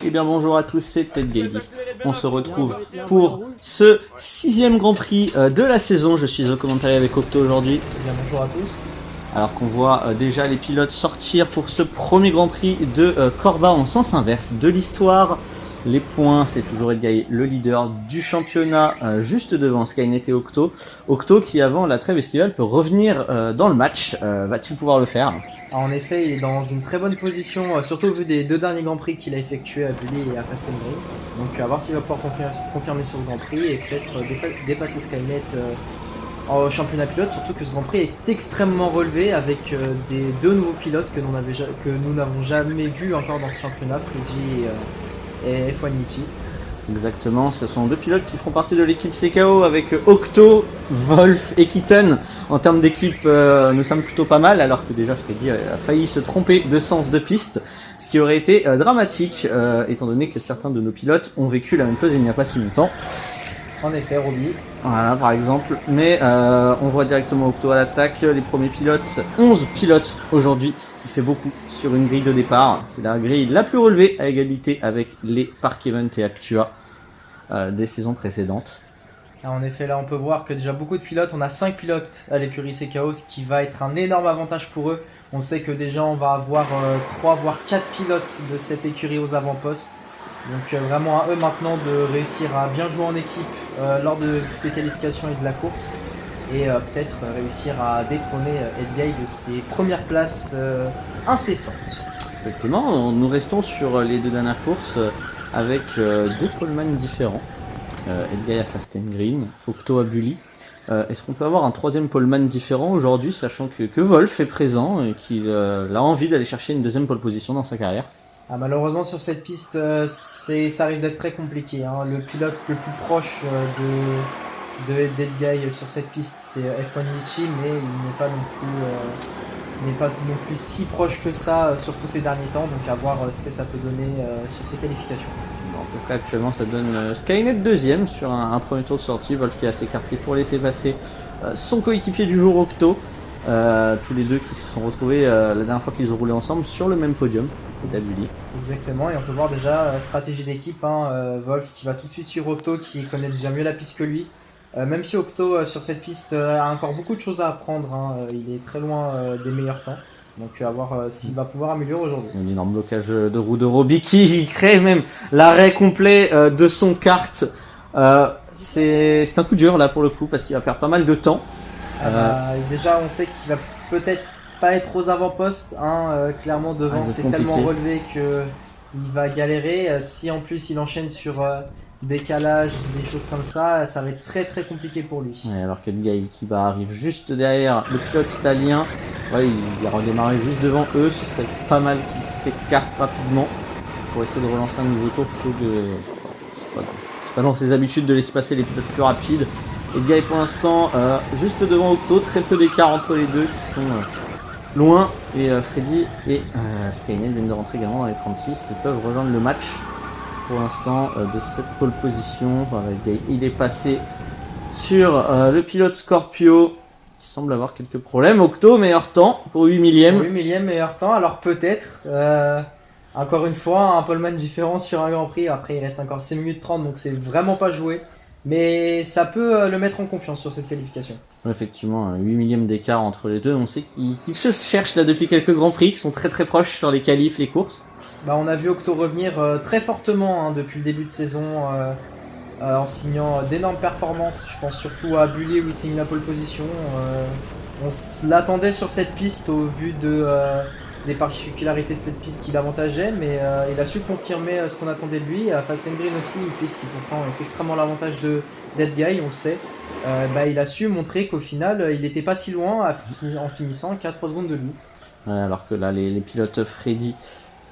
Eh bien bonjour à tous, c'est Ted Gaidis. On se retrouve pour ce 6e Grand Prix de la saison. Je suis au commentaire avec Octo aujourd'hui. Eh bien bonjour à tous. Alors qu'on voit déjà les pilotes sortir pour ce premier Grand Prix de Corba en sens inverse de l'histoire. Les points, c'est toujours Edguy, le leader du championnat, juste devant Skynet et Octo. Octo qui avant la trêve estivale peut revenir dans le match. Va-t-il pouvoir le faire ? En effet, il est dans une très bonne position, surtout au vu des deux derniers Grands Prix qu'il a effectués à Bully et à Fast and Green. Donc à voir s'il va pouvoir confirmer sur ce Grand Prix et peut-être dépasser Skynet en championnat pilote, surtout que ce Grand Prix est extrêmement relevé avec deux nouveaux pilotes que nous n'avons jamais vus encore dans ce championnat, Freddy et F1 Michi. Exactement, ce sont deux pilotes qui feront partie de l'équipe CKO avec Octo, Wolf et Keaton. En termes d'équipe, nous sommes plutôt pas mal, alors que déjà Freddy a failli se tromper de sens de piste, ce qui aurait été dramatique, étant donné que certains de nos pilotes ont vécu la même chose il n'y a pas si longtemps. En effet, Roby. Voilà, par exemple. Mais on voit directement Octo à l'attaque, les premiers pilotes, 11 pilotes aujourd'hui, ce qui fait beaucoup sur une grille de départ. C'est la grille la plus relevée à égalité avec les Park Event et Actua des saisons précédentes. En effet, là on peut voir que déjà beaucoup de pilotes, on a 5 pilotes à l'écurie CKO, ce qui va être un énorme avantage pour eux. On sait que déjà on va avoir 3 voire 4 pilotes de cette écurie aux avant-postes. Donc vraiment à eux maintenant de réussir à bien jouer en équipe lors de ces qualifications et de la course. Et peut-être réussir à détrôner Edguy de ses premières places incessantes. Exactement, nous restons sur les deux dernières courses avec deux poleman différents. Edguy à Fast and Green, Octo à Bully. Est-ce qu'on peut avoir un troisième poleman différent aujourd'hui, sachant que Wolf est présent et qu'il a envie d'aller chercher une deuxième pole position dans sa carrière? Malheureusement sur cette piste, ça risque d'être très compliqué. Le pilote le plus proche de Edguy sur cette piste, c'est F1 Michi, mais il n'est pas non plus si proche que ça, surtout ces derniers temps. Donc à voir ce que ça peut donner sur ces qualifications. En tout cas, actuellement, ça donne Skynet deuxième sur un premier tour de sortie. Wolf qui a s'écarté pour laisser passer son coéquipier du jour, Octo. Tous les deux qui se sont retrouvés la dernière fois qu'ils ont roulé ensemble sur le même podium, c'était à Bully. Exactement, et on peut voir déjà stratégie d'équipe, Wolf qui va tout de suite sur Octo, qui connaît déjà mieux la piste que lui. Même si Octo sur cette piste a encore beaucoup de choses à apprendre, il est très loin des meilleurs temps. Donc à voir s'il va pouvoir améliorer aujourd'hui. Un énorme blocage de roue de Roby qui crée même l'arrêt complet de son kart. C'est un coup dur là pour le coup parce qu'il va perdre pas mal de temps. Déjà on sait qu'il va peut-être pas être aux avant-postes, clairement devant c'est tellement relevé qu'il va galérer. Si en plus il enchaîne sur décalage, des choses comme ça, ça va être très très compliqué pour lui. Ouais, alors que Edguy qui arrive juste derrière le pilote italien, ouais, il a redémarré juste devant eux, ce serait pas mal qu'il s'écarte rapidement pour essayer de relancer un nouveau tour plutôt que... C'est pas dans ses habitudes de laisser passer les pilotes plus rapides. Edguy pour l'instant juste devant Octo, très peu d'écart entre les deux qui sont loin, et Freddy et Skynet viennent de rentrer également dans les 36 et peuvent rejoindre le match pour l'instant de cette pole position. Edguy, il est passé sur le pilote Scorpio qui semble avoir quelques problèmes. Octo, meilleur temps pour 8 millième. 8 millième, meilleur temps, alors peut-être encore une fois un poleman différent sur un Grand Prix. Après il reste encore 6 minutes 30, donc c'est vraiment pas joué. Mais ça peut le mettre en confiance sur cette qualification. Effectivement, 8 millièmes d'écart entre les deux. On sait qu'ils se cherchent là depuis quelques Grands Prix, qui sont très très proches sur les qualifs, les courses. On a vu Octo revenir très fortement depuis le début de saison en signant d'énormes performances. Je pense surtout à Bully où il signe la pole position. On l'attendait sur cette piste au vu des particularités de cette piste qui l'avantageait, mais il a su confirmer ce qu'on attendait de lui. À Fast and Green aussi, une piste qui pourtant est extrêmement l'avantage d'Edguy, on le sait. Il a su montrer qu'au final, il n'était pas si loin en finissant 4 secondes de lui. Ouais, alors que là, les pilotes Freddy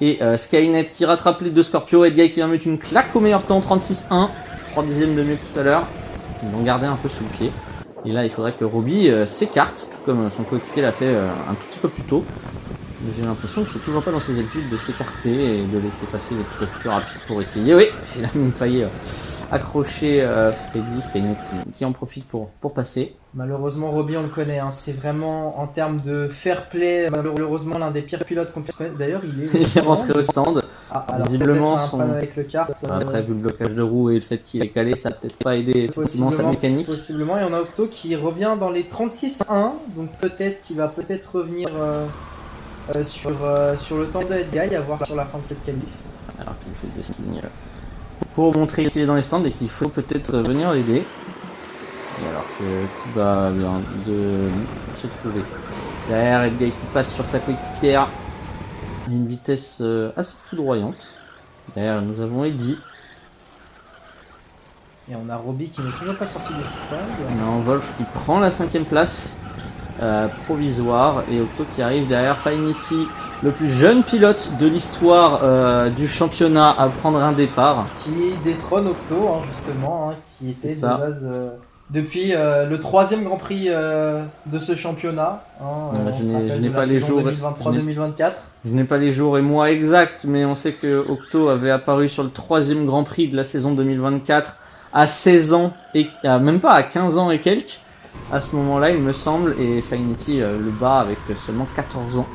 et Skynet qui rattrapent les deux Scorpio, Edguy qui va mettre une claque au meilleur temps, 36-1, 3 dixièmes de mieux que tout à l'heure. Ils l'ont gardé un peu sous le pied. Et là, il faudrait que Roby s'écarte, tout comme son coéquipier l'a fait un tout petit peu plus tôt. J'ai l'impression que c'est toujours pas dans ses habitudes de s'écarter et de laisser passer les pilotes plus rapides pour essayer. Oui, il a même failli accrocher Freddy, Skynet qui en profite pour passer. Malheureusement, Roby, on le connaît, c'est vraiment en termes de fair play, malheureusement l'un des pires pilotes qu'on puisse connaître. D'ailleurs, il est rentré au stand. Ah, alors Visiblement, peut-être un problème avec le kart. Après, vu le blocage de roue et le fait qu'il est calé, ça a peut-être pas aidé effectivement sa mécanique. Possiblement, et on a Octo qui revient dans les 36-1, donc peut-être qu'il va peut-être revenir sur le temps de Edguy, à voir sur la fin de cette qualif. Alors qu'il fait des signes pour montrer qu'il est dans les stands et qu'il faut peut-être venir l'aider. Et alors que Kiba vient de se trouver derrière Edguy qui passe sur sa coéquipière à une vitesse assez foudroyante. Derrière, nous avons Eddy. Et on a Roby qui n'est toujours pas sorti des stands. On a Wolf qui prend la 5ème place provisoire et Octo qui arrive derrière Finity, le plus jeune pilote de l'histoire du championnat à prendre un départ. Qui détrône Octo, hein, justement, hein, qui était de base depuis le 3e Grand Prix de ce championnat. Hein, je n'ai pas les jours 2023-2024. Je n'ai pas les jours et mois exacts, mais on sait que Octo avait apparu sur le 3e Grand Prix de la saison 2024 à 16 ans, et même pas à 15 ans et quelques, à ce moment-là il me semble, et Finity le bat avec seulement 14 ans.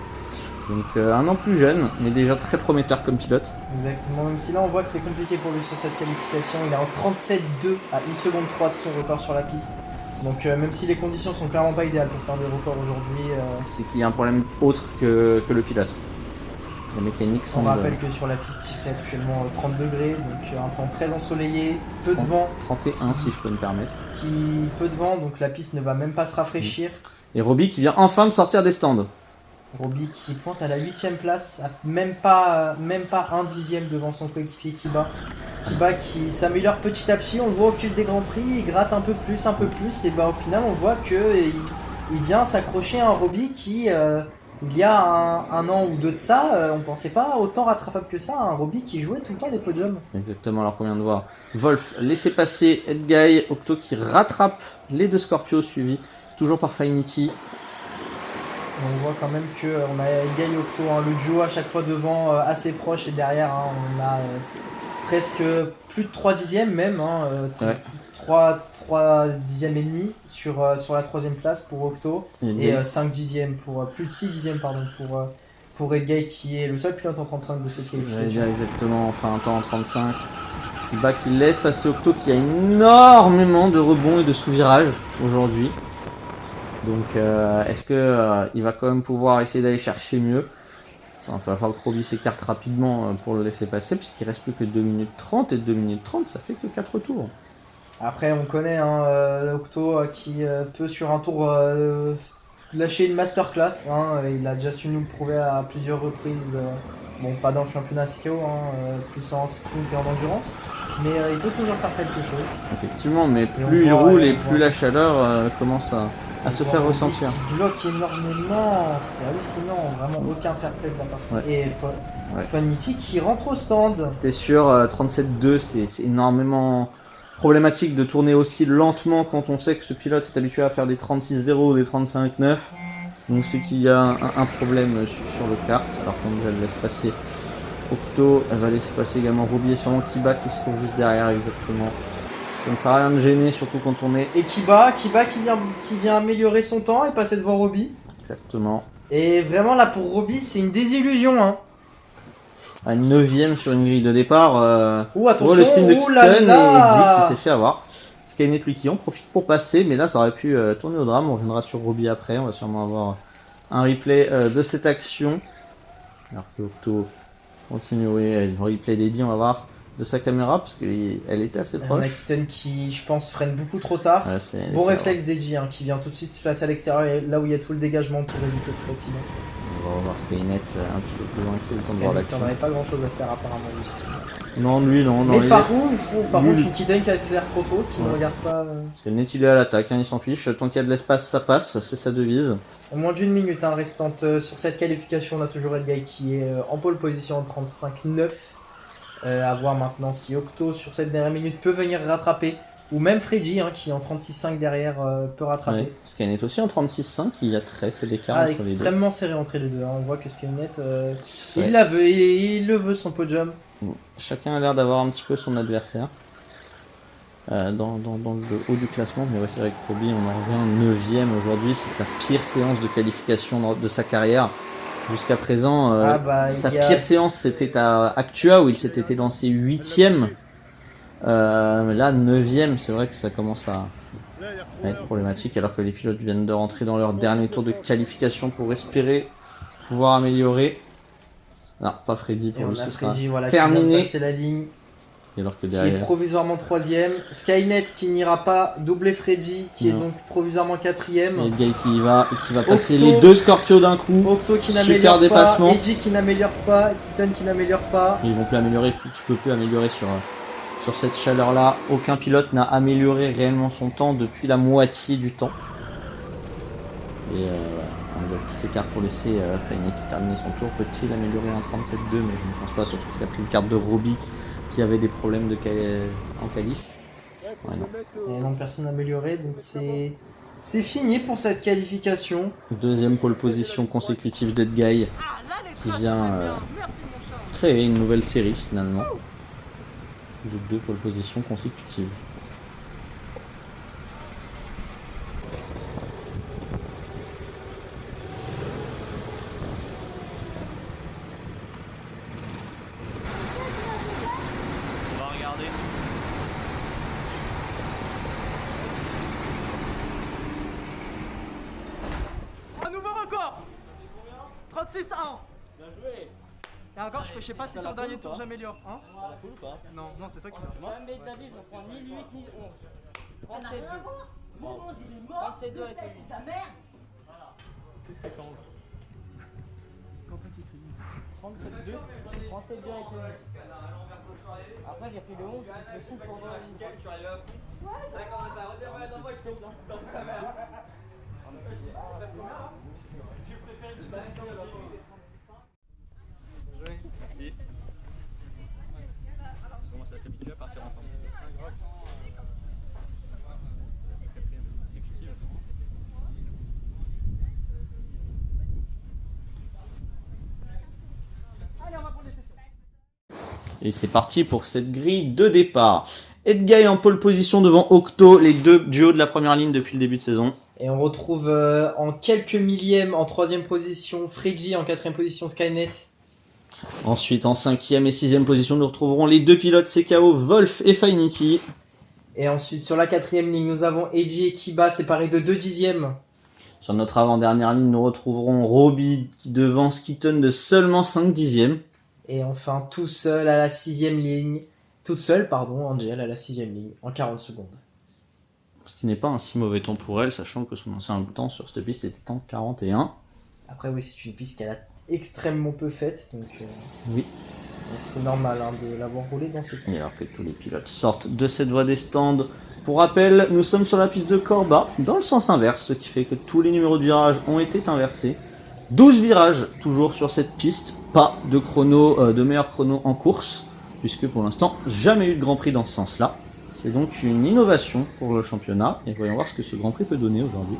Donc un an plus jeune, mais déjà très prometteur comme pilote. Exactement, même si là on voit que c'est compliqué pour lui sur cette qualification, il est en 37.2 à 1 seconde 3 de son record sur la piste. Donc même si les conditions sont clairement pas idéales pour faire des records aujourd'hui... C'est qu'il y a un problème autre que le pilote. La mécanique semble... On rappelle que sur la piste il fait actuellement 30 degrés, donc un temps très ensoleillé, peu de vent. 31 si je peux me permettre. Peu de vent, donc la piste ne va même pas se rafraîchir. Et Roby qui vient enfin de sortir des stands. Roby qui pointe à la 8ème place, même pas un dixième devant son coéquipier Kiba. Kiba qui s'améliore petit à petit, on le voit au fil des Grands Prix, il gratte un peu plus, et au final on voit qu'il vient s'accrocher à un Roby qui, il y a un an ou deux de ça, on pensait pas autant rattrapable que ça, un Roby qui jouait tout le temps des podiums. Exactement, alors qu'on vient de voir Wolf laisser passer Edguy, Octo qui rattrape les deux Scorpios suivis toujours par Finity. On voit quand même qu'on a Edguy et Octo, hein, le duo à chaque fois devant assez proche, et derrière hein, on a presque plus de 3 dixièmes même, hein, 3 dixièmes et demi sur la 3ème place pour Octo, et 5 dixièmes plus de 6 dixièmes pardon, pour Edguy qui est le seul pilote en 35 de cette qualification. Exactement, enfin un temps en 35. Qui laisse passer Octo qui a énormément de rebonds et de sous-virages aujourd'hui. Donc est-ce que il va quand même pouvoir essayer d'aller chercher mieux? Il va falloir que Roby s'écarte rapidement pour le laisser passer, puisqu'il reste plus que 2 minutes 30, et 2 minutes 30 ça fait que 4 tours. Après on connaît hein, Octo qui peut sur un tour lâcher une masterclass, hein, il a déjà su nous le prouver à plusieurs reprises, bon pas dans le championnat CKO, hein, plus en sprint et en endurance, mais il peut toujours faire quelque chose. Effectivement, mais plus il roule et plus la chaleur commence à se faire ressentir. Il bloque énormément, c'est hallucinant, vraiment aucun fair play de la personne. Ouais. Et Finity qui rentre au stand. C'était sûr, 37.2, c'est énormément problématique de tourner aussi lentement quand on sait que ce pilote est habitué à faire des 36.0 ou des 35.9. Donc c'est qu'il y a un problème sur le kart. Alors qu'on elle laisse passer Octo, elle va laisser passer également Roby et sûrement Kiba qui se trouve juste derrière exactement. Ça ne sert à rien de gêner, surtout quand on est... Et Kiba qui vient améliorer son temps et passer devant Roby. Exactement. Et vraiment là pour Roby c'est une désillusion hein. À une 9ème sur une grille de départ. Attention, le spin de Keaton et Dick qui s'est fait avoir. Skynet lui qui en profite pour passer, mais là ça aurait pu tourner au drame. On reviendra sur Roby après, on va sûrement avoir un replay de cette action. Alors que Octo continue, oui, le replay d'Eddie, on va voir de sa caméra parce qu'elle était assez proche. On a Keaton qui, je pense, freine beaucoup trop tard. Ouais, bon réflexe d'Eddie hein, qui vient tout de suite se placer à l'extérieur, là où il y a tout le dégagement pour éviter tout l'accident. On va voir Skynet un petit peu plus loin qui a eu le temps de voir l'action. On n'avait pas grand chose à faire apparemment. Non, lui, non. Mais par contre, Keaton qui accélère trop tôt, qui ne regarde pas. Skynet il est à l'attaque, hein, il s'en fiche. Tant qu'il y a de l'espace, ça passe, c'est sa devise. Moins d'une minute hein, restante sur cette qualification. On a toujours Edguy qui est en pole position en 35.9. À voir maintenant si Octo sur cette dernière minute peut venir rattraper. Ou même Freddy hein, qui en 36.5 derrière peut rattraper. Ouais, Skynet aussi en 36.5, il y a très peu d'écart entre les deux. Extrêmement serré entre les deux. Hein. On voit que Skynet, il la veut, il le veut son podium. Chacun a l'air d'avoir un petit peu son adversaire dans le haut du classement. Mais ouais, c'est vrai que Roby, on en revient 9ème aujourd'hui. C'est sa pire séance de qualification de sa carrière. Jusqu'à présent, sa y a- pire séance c'était à Actua où il s'était lancé 8ème. Là 9ème, c'est vrai que ça commence à être problématique alors que les pilotes viennent de rentrer dans leur dernier tour de qualification pour espérer pouvoir améliorer. Non, pas Freddy, Et pour on lui a ce sera Freddy, voilà, qui terminé. vient de passer la ligne, Alors que qui est derrière, provisoirement 3ème. Skynet qui n'ira pas doubler Freddy, qui est Non. donc provisoirement 4ème. il y a le gars qui y va et qui va passer Octo. les deux Scorpios d'un coup. Octo qui Super n'améliore pas, dépassement. Edgy qui n'améliore pas, Titan qui n'améliore pas. Ils vont plus améliorer, tu peux plus améliorer sur cette chaleur là. Aucun pilote n'a amélioré réellement son temps depuis la moitié du temps. Et voilà, qui s'écarte pour laisser Fainetti terminer son tour. Peut-il améliorer un 37-2, mais je ne pense pas, surtout qu'il a pris une carte de Roby qui avait des problèmes en qualif. Ouais, non. Et non, personne n'a amélioré, donc c'est fini pour cette qualification. Deuxième pole position consécutive d'Edguy qui vient créer une nouvelle série finalement de 2 pole positions consécutives. On va regarder. Un nouveau record 36-1. Bien joué. Et encore, je sais pas si sur le dernier tour j'améliore. Hein la poule ou pas? Non, c'est toi qui l'as. Jamais de la vie, je ne prends ni le 8 ni le 11. 37 2. Mon 11, il est mort. 37 2 avec le 8. Ta mère. Qu'est-ce qui change? Quand est-ce qu'il fait 37 2. 37 2 avec le 8. Après, j'ai pris le 11. Je fous pour voir la ligne. Je suis arrivé à fond. Ouais, comment ça redémarre dans moi, je suis dans ta mère. Je préfère le Merci. On commence à s'habituer à partir ensemble. Quatrième consécutive. Allez, on va prendre les sessions. Et c'est parti pour cette grille de départ. Edguy en pole position devant Octo, les deux duos de la première ligne depuis le début de saison. Et on retrouve en quelques millièmes en 3ème position Freddy, en 4ème position Skynet. Ensuite, en 5ème et 6ème position, nous retrouverons les deux pilotes CKO, Wolf et Fainetti. Et ensuite sur la 4ème ligne nous avons Edgy et Kiba séparés de 2 dixièmes. Sur notre avant-dernière ligne, nous retrouverons Roby qui devance Keaton de seulement 5 dixièmes. Et enfin tout seul à la 6ème ligne. Toute seule, pardon, Angel à la 6ème ligne en 40 secondes. Ce qui n'est pas un si mauvais temps pour elle, sachant que son ancien temps sur cette piste était en 41. Après oui, c'est une piste qu'elle a extrêmement peu faite, donc Oui. c'est normal hein, de l'avoir roulée dans cette. Et alors que tous les pilotes sortent de cette voie des stands. Pour rappel, nous sommes sur la piste de Corba, dans le sens inverse, ce qui fait que tous les numéros de virage ont été inversés. 12 virages toujours sur cette piste, pas de chrono, de meilleur chrono en course, puisque pour l'instant, jamais eu de Grand Prix dans ce sens-là. C'est donc une innovation pour le championnat, et voyons voir ce que ce Grand Prix peut donner aujourd'hui.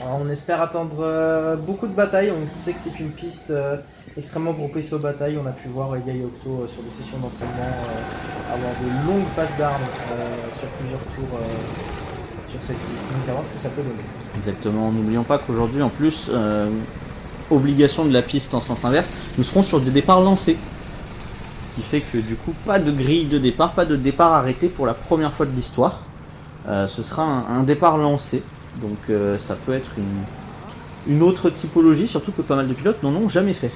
Alors, on espère attendre beaucoup de batailles. On sait que c'est une piste extrêmement propice aux batailles. On a pu voir Edguy et Octo sur des sessions d'entraînement avoir de longues passes d'armes sur plusieurs tours sur cette piste. Donc à voir ce que ça peut donner. Exactement, n'oublions pas qu'aujourd'hui, en plus, obligation de la piste en sens inverse, nous serons sur des départs lancés. Ce qui fait que du coup, pas de grille de départ, pas de départ arrêté pour la première fois de l'histoire. Ce sera un départ lancé, donc ça peut être une autre typologie, surtout que pas mal de pilotes n'en ont jamais fait.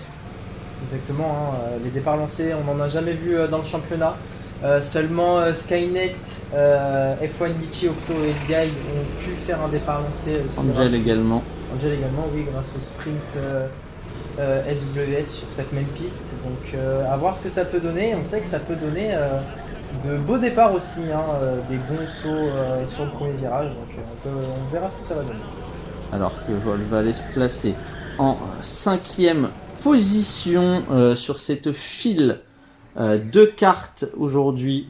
Exactement, hein, les départs lancés, on n'en a jamais vu dans le championnat. Seulement Skynet, F1 Vichy, Octo et Edguy ont pu faire un départ lancé. Angel également. Angel également, oui, grâce au sprint SWS sur cette même piste. Donc à voir ce que ça peut donner. On sait que ça peut donner de beaux départs aussi, hein, des bons sauts sur le premier virage. Donc on verra ce que ça va donner. Alors que Vol va aller se placer en 5ème position sur cette file de cartes aujourd'hui.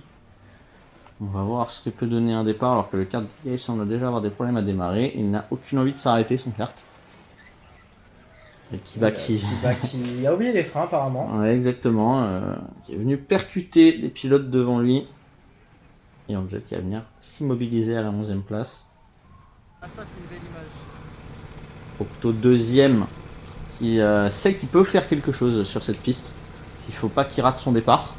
On va voir ce que peut donner un départ alors que le kart d'Edguy semble déjà avoir des problèmes à démarrer. Il n'a aucune envie de s'arrêter son kart. Et Kiba qui a oublié les freins apparemment. Ouais, exactement. Qui est venu percuter les pilotes devant lui. Et Angel qui va venir s'immobiliser à la 11ème place. Ah ça c'est une belle image. Octo 2ème qui sait qu'il peut faire quelque chose sur cette piste. Il faut pas qu'il rate son départ.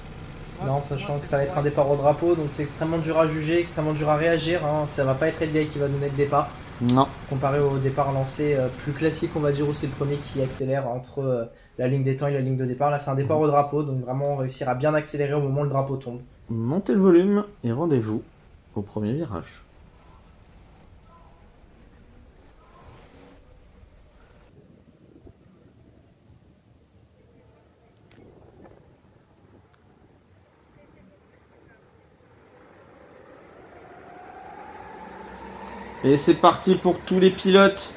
Non, sachant que ça va être un départ au drapeau, donc c'est extrêmement dur à juger, extrêmement dur à réagir. Hein. Ça va pas être Edguy qui va donner le départ. Non. Comparé au départ lancé plus classique, on va dire, où c'est le premier qui accélère entre la ligne des temps et la ligne de départ. Là, c'est un départ au drapeau, donc vraiment réussir à bien accélérer au moment où le drapeau tombe. Montez le volume et rendez-vous au premier virage. Et c'est parti pour tous les pilotes.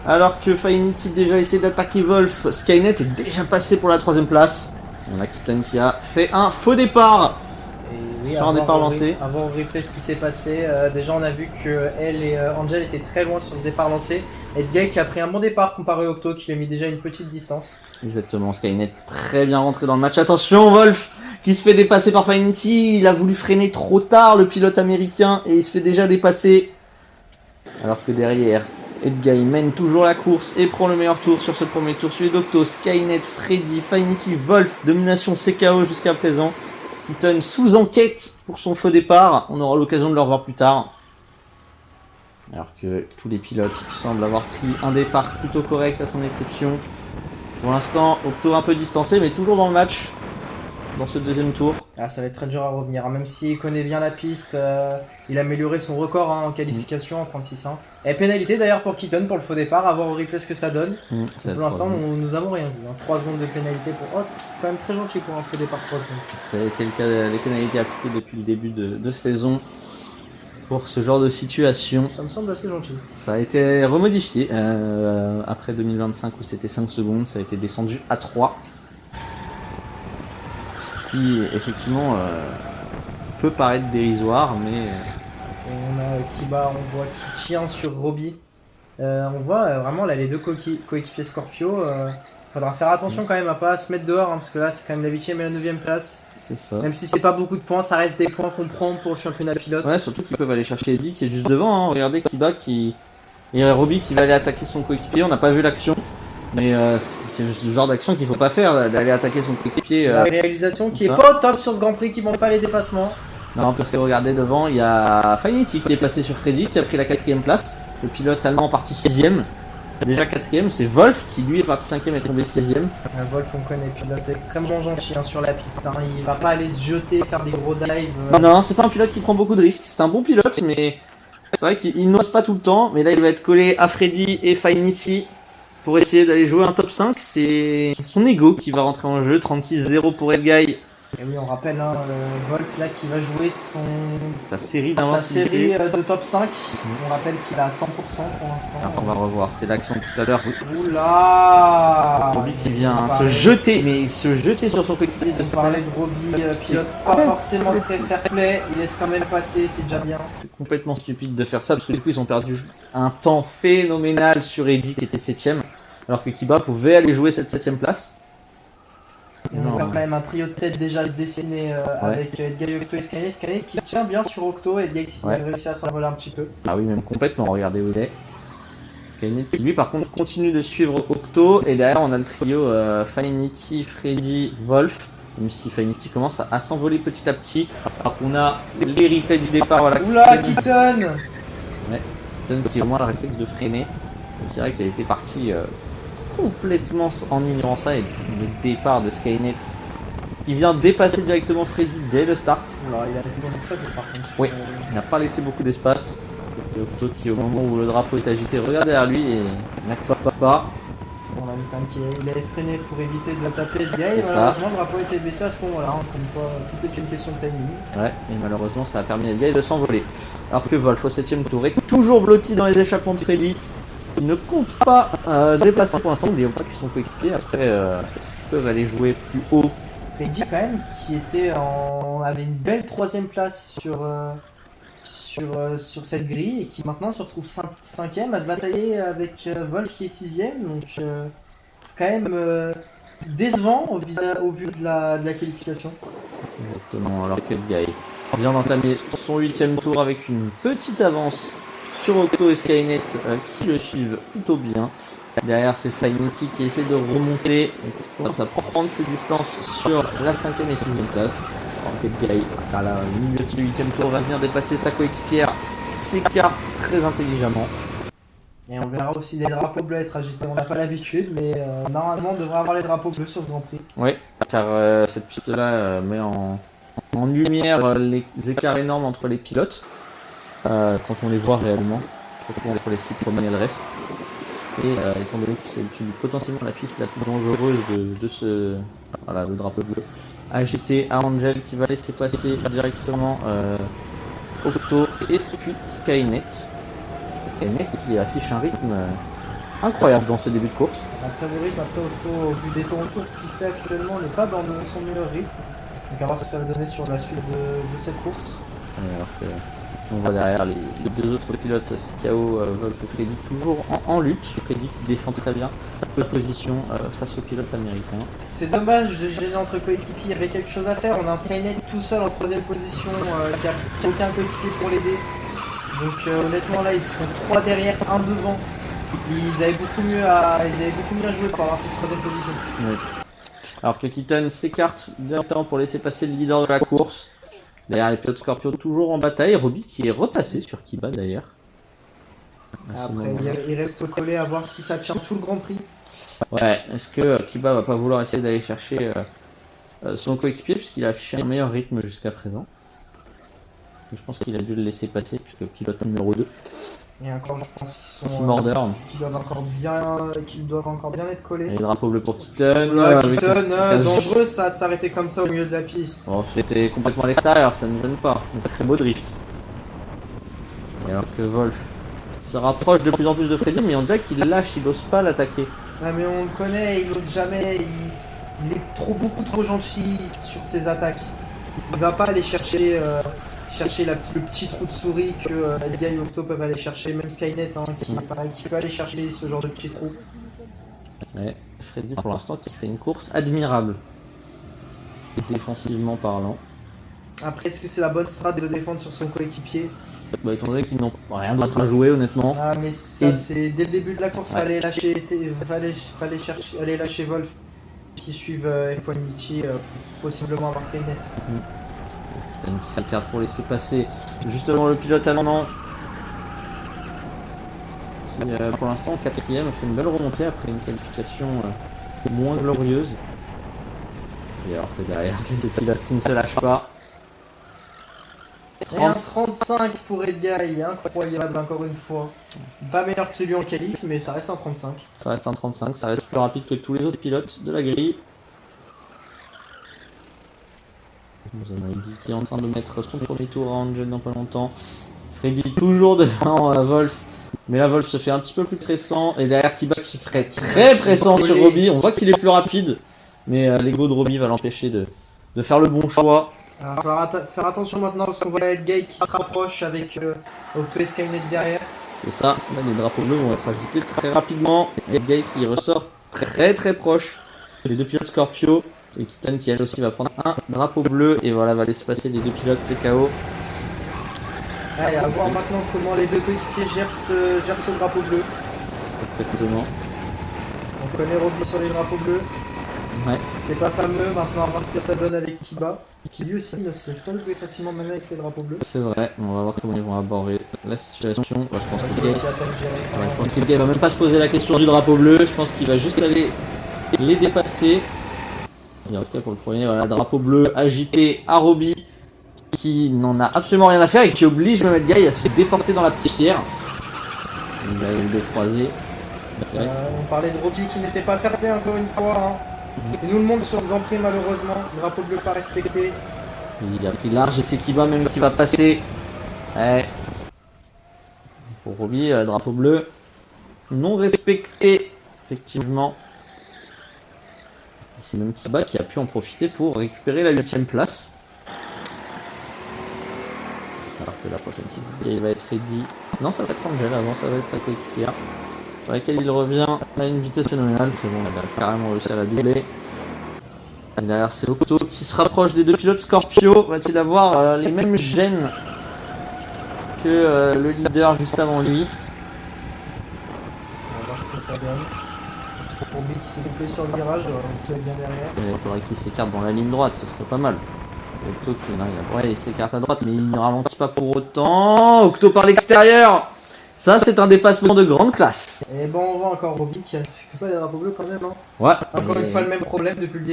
Alors que Finity déjà essayé d'attaquer Wolf, Skynet est déjà passé pour la 3ème place. On a Keaton qui a fait un faux départ. Et oui, sur un départ lancé. Avant au replay ce qui s'est passé, déjà on a vu que elle et Angel étaient très loin sur ce départ lancé. Edguy qui a pris un bon départ comparé à Octo qui lui a mis déjà une petite distance. Exactement, Skynet très bien rentré dans le match. Attention, Wolf qui se fait dépasser par Finity. Il a voulu freiner trop tard le pilote américain et il se fait déjà dépasser. Alors que derrière, Edguy mène toujours la course et prend le meilleur tour sur ce premier tour. Celui d'Octo, Skynet, Freddy, Finity, Wolf, domination CKO jusqu'à présent. Keaton sous enquête pour son faux départ. On aura l'occasion de le revoir plus tard. Alors que tous les pilotes semblent avoir pris un départ plutôt correct à son exception. Pour l'instant, Octo un peu distancé, mais toujours dans le match. Dans ce deuxième tour. Ah, ça va être très dur à revenir, hein. Même s'il connaît bien la piste, il a amélioré son record en qualification en 36-1. Et pénalité d'ailleurs pour Keaton pour le faux départ, à voir au replay ce que ça donne. Pour l'instant, nous n'avons rien vu. Hein. 3 secondes de pénalité pour... Oh, quand même très gentil pour un faux départ 3 secondes. Ça a été le cas des pénalités appliquées depuis le début de saison pour ce genre de situation. Ça me semble assez gentil. Ça a été remodifié après 2025 où c'était 5 secondes, ça a été descendu à 3. Ce qui, effectivement, peut paraître dérisoire, mais... Et on a Kiba, on voit Kitchien sur Robbie. On voit vraiment là les deux coéquipiers Scorpio. Faudra faire attention quand même à pas se mettre dehors, hein, parce que là c'est quand même la 8ème et la 9ème place. C'est ça. Même si c'est pas beaucoup de points, ça reste des points qu'on prend pour le championnat pilote. Ouais, surtout qu'ils peuvent aller chercher Eddie qui est juste devant. Hein. Regardez Kiba qui... Et Robbie qui va aller attaquer son coéquipier, on n'a pas vu l'action. Mais c'est juste le genre d'action qu'il faut pas faire, d'aller attaquer son coéquipier. La réalisation qui est pas au top sur ce Grand Prix, qui vend pas les dépassements. Non, parce que regardez devant, il y a Finity qui est passé sur Freddy, qui a pris la 4ème place. Le pilote allemand parti 6ème. Déjà 4ème, c'est Wolf qui lui est parti 5ème et est tombé 6ème. Wolf, on connaît, pilote extrêmement gentil hein, sur la piste. Hein. Il va pas aller se jeter, faire des gros dives. Non, c'est pas un pilote qui prend beaucoup de risques. C'est un bon pilote, mais c'est vrai qu'il n'ose pas tout le temps. Mais là, il va être collé à Freddy et Finity pour essayer d'aller jouer un top 5. C'est son ego qui va rentrer en jeu. 36-0 pour Edguy. Et oui, on rappelle, hein, Wolf là qui va jouer sa série sa série d'invincibilité. de top 5. On rappelle qu'il est à 100% pour l'instant. Alors, on va revoir, c'était l'action tout à l'heure. Oula Robbie qui vient se jeter sur son coéquipier de On parlait de Robbie, pilote pas forcément très fair play, il laisse quand même passer, c'est déjà bien. C'est complètement stupide de faire ça parce que du coup ils ont perdu un temps phénoménal sur Eddie qui était 7ème alors que Kiba pouvait aller jouer cette 7ème place. Et on voit quand même un trio de tête déjà se dessiner avec Edguy, Octo et Skynet. Skynet qui tient bien sur Octo et Edguy qui réussit à s'envoler un petit peu. Ah oui, même complètement, regardez où il est. Skynet qui lui par contre continue de suivre Octo et derrière on a le trio Finity, Freddy, Wolf. Même si Finity commence à s'envoler petit à petit. Alors qu'on a les replays du départ. Voilà, Oula, Keaton Ouais, Keaton qui a au moins le réflexe de freiner. C'est vrai qu'il était parti complètement en ignorant ça et le départ de Skynet qui vient dépasser directement Freddy dès le start. Alors, il a répondu très bien par contre. Oui, il n'a pas laissé beaucoup d'espace. Et Octo qui au moment où le drapeau est agité regarde derrière lui et n'accepte pas. On a vu quand même qu'il avait freiné pour éviter de le taper Edguy. C'est Malheureusement, le drapeau était baissé à ce moment-là, hein, comme quoi tout est une question de timing. Ouais, et malheureusement ça a permis à Edguy de s'envoler. Alors que Wolf au 7ème tour est toujours blotti dans les échappements de Freddy. Il ne compte pas dépasser pour l'instant, n'oublions pas qu'ils sont coéquipiers. Après, est-ce qu'ils peuvent aller jouer plus haut? Freddy quand même qui avait une belle 3ème place sur cette grille et qui maintenant se retrouve 5ème à se batailler avec Wolf qui est 6ème. Donc c'est quand même décevant au vu de la qualification. Exactement, alors que Edguy vient d'entamer son 8ème tour avec une petite avance sur Octo et Skynet qui le suivent plutôt bien. Derrière, c'est Finity qui essaie de remonter, donc il commence à prendre ses distances sur la 5e et 6e place. Alors que Guy, à la milieu du 8e tour, va venir dépasser sa coéquipière, s'écarte très intelligemment. Et on verra aussi des drapeaux bleus être agités. On n'a pas l'habitude, mais normalement on devrait avoir les drapeaux bleus sur ce Grand Prix. Oui, car cette piste-là met en lumière les écarts énormes entre les pilotes, quand on les voit réellement, surtout entre les 6 premiers et le reste. Et étant donné que c'est potentiellement la piste la plus dangereuse de ce... Voilà, le drapeau bleu. AGT à Angel qui va laisser passer directement Octo et puis Skynet. Skynet qui affiche un rythme incroyable dans ce début de course. Un très beau rythme. Après Octo, au vu des tours qu'il fait actuellement, n'est pas dans son meilleur rythme. Donc à voir ce que ça va donner sur la suite de cette course. Alors que on voit derrière les deux autres pilotes, CKO, Wolf et Freddy, toujours en lutte. Freddy qui défend très bien sa position face au pilote américain. C'est dommage de gêner entre coéquipiers, il y avait quelque chose à faire. On a un Skynet tout seul en 3ème position, qui a aucun coéquipier pour l'aider. Donc honnêtement là ils sont 3 derrière, 1 devant. Ils avaient beaucoup mieux à jouer pour avoir cette 3ème position. Oui. Alors que Keaton s'écarte directement pour laisser passer le leader de la course. Derrière les pilotes Scorpio toujours en bataille. Robbie qui est repassé sur Kiba d'ailleurs. Après il reste collé à voir si ça tient tout le Grand Prix. Ouais, est-ce que Kiba va pas vouloir essayer d'aller chercher son coéquipier puisqu'il a affiché un meilleur rythme jusqu'à présent. Je pense qu'il a dû le laisser passer puisque pilote numéro 2. Et encore je pense qu'ils doivent encore bien être collés. Et le drapeau bleu pour Keaton. Keaton, dangereux ça de s'arrêter comme ça au milieu de la piste. Bon, c'était complètement à l'extérieur, ça ne gêne pas. Un très beau drift. Et alors que Wolf se rapproche de plus en plus de Freddy, mais on dirait qu'il lâche, il n'ose pas l'attaquer. Ouais, mais on le connaît, il n'ose jamais, il est beaucoup trop gentil sur ses attaques. Il va pas aller chercher le petit trou de souris que Edguy et Octo peuvent aller chercher, même Skynet qui peut aller chercher ce genre de petit trou. Ouais, Freddy pour l'instant qui fait une course admirable, défensivement parlant. Après, est-ce que c'est la bonne strat de défendre sur son coéquipier? Bah, étant donné qu'ils n'ont rien d'autre à jouer honnêtement. Ah mais ça c'est dès le début de la course, Ouais. aller lâcher Wolf qui suivent F1 Michi, possiblement avoir Skynet. C'était une petite carte pour laisser passer justement le pilote allemand qui pour l'instant 4ème fait une belle remontée après une qualification moins glorieuse. Et alors que derrière les deux pilotes qui ne se lâchent pas. Et un 35 pour Edguy, incroyable encore une fois. Pas meilleur que celui en qualif, mais ça reste un 35. Ça reste un 35, ça reste plus rapide que tous les autres pilotes de la grille. Vous en avez dit qui est en train de mettre son premier tour à Angel dans pas longtemps. Freddy toujours devant Wolf. Mais là Wolf se fait un petit peu plus stressant. Et derrière Kiba qui ferait très pressant sur Robbie. On voit qu'il est plus rapide. Mais l'ego de Robbie va l'empêcher de faire le bon choix. Alors, il va faire attention maintenant parce qu'on voit Edguy qui se rapproche avec Octo et Skynet derrière. Et ça, là, les drapeaux bleus vont être agités très rapidement. Et Guy qui ressort très proche. Les deux pilotes Scorpio. Et Keaton qui elle aussi va prendre un drapeau bleu. Et voilà, va laisser passer les deux pilotes CKO. Ah, et à voir maintenant comment les deux coéquipiers gèrent ce drapeau bleu. Exactement. On connaît Robbie sur les drapeaux bleus. Ouais. C'est pas fameux, maintenant à voir ce que ça donne avec Kiba. Qui lui aussi ne se laisse pas jouer facilement même avec les drapeaux bleus. C'est vrai, on va voir comment ils vont aborder la situation. Bah, je pense que Guy, Qui attaque direct. je pense que Guy va même pas se poser la question du drapeau bleu. Je pense qu'il va juste aller les dépasser. Et en tout cas pour le premier, voilà, drapeau bleu agité à Robbie qui n'en a absolument rien à faire et qui oblige même Guy à se déporter dans la poussière. Il a eu les deux croisés. C'est vrai. On parlait de Robbie qui n'était pas fair play encore une fois. Hein. Il nous le montre sur ce Grand Prix malheureusement. Drapeau bleu pas respecté. Il a pris large et c'est Kiba même qui va passer. Ouais. Pour Robbie, drapeau bleu non respecté, effectivement. C'est même Kiba qui a pu en profiter pour récupérer la 8ème place. Alors que la prochaine cible, il va être ready. Non, ça va être Angel avant, ça va être sa coéquipière. Sur laquelle il revient à une vitesse phénoménale. C'est bon, il a carrément réussi à la doubler. Et derrière, c'est Octo qui se rapproche des deux pilotes Scorpio. Va-t-il avoir les mêmes gènes que le leader juste avant lui. On va voir ce que ça donne. Roby qui s'est coupé sur le virage, Octo est bien derrière. Il faudrait qu'il s'écarte dans la ligne droite, ce serait pas mal. Octo qui ouais, il s'écarte à droite, mais il ne ralentit pas pour autant. Octo par l'extérieur. Ça, c'est un dépassement de grande classe. Et bon, on voit encore Roby qui respecte pas les drapeaux bleus quand même. Hein. Ouais. Encore une fois, le même problème depuis le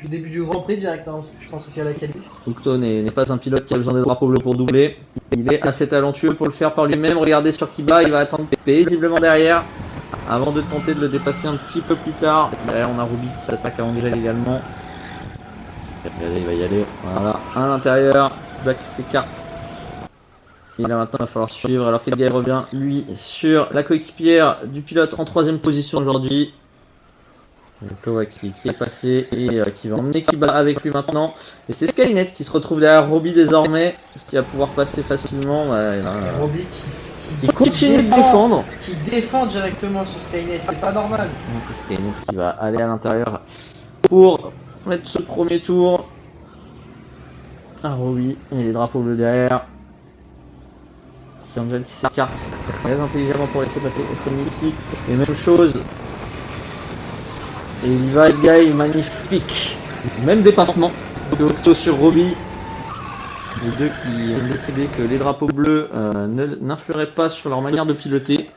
début du Grand Prix direct. Hein, parce que je pense aussi à la qualif. Octo n'est pas un pilote qui a besoin des drapeaux bleus pour doubler. Il est assez talentueux pour le faire par lui-même. Regardez sur Kiba, il va attendre paisiblement derrière avant de tenter de le dépasser un petit peu plus tard. Derrière, on a Roby qui s'attaque à Angel également. Regardez, il va y aller. Voilà, à l'intérieur. Kiba qui s'écarte. Et là maintenant il va falloir suivre alors qu'Edguy revient lui sur la coéquipière du pilote en 3ème position aujourd'hui. Towa qui est passé et qui va emmener Kiba avec lui maintenant. Et c'est Skynet qui se retrouve derrière Roby désormais. Est-ce qu'il va pouvoir passer facilement? Ouais, et Roby il continue de défendre. Qui défend directement sur Skynet, c'est pas normal. Skynet qui va aller à l'intérieur pour mettre ce premier tour. Ah Roby et les drapeaux bleus derrière. C'est Angel qui s'écarte très intelligemment pour laisser passer Efoni ici. Et même chose. Et il va Edguy, magnifique. Même dépassement que Octo sur Roby. Les deux qui ont décidé que les drapeaux bleus n'influeraient pas sur leur manière de piloter.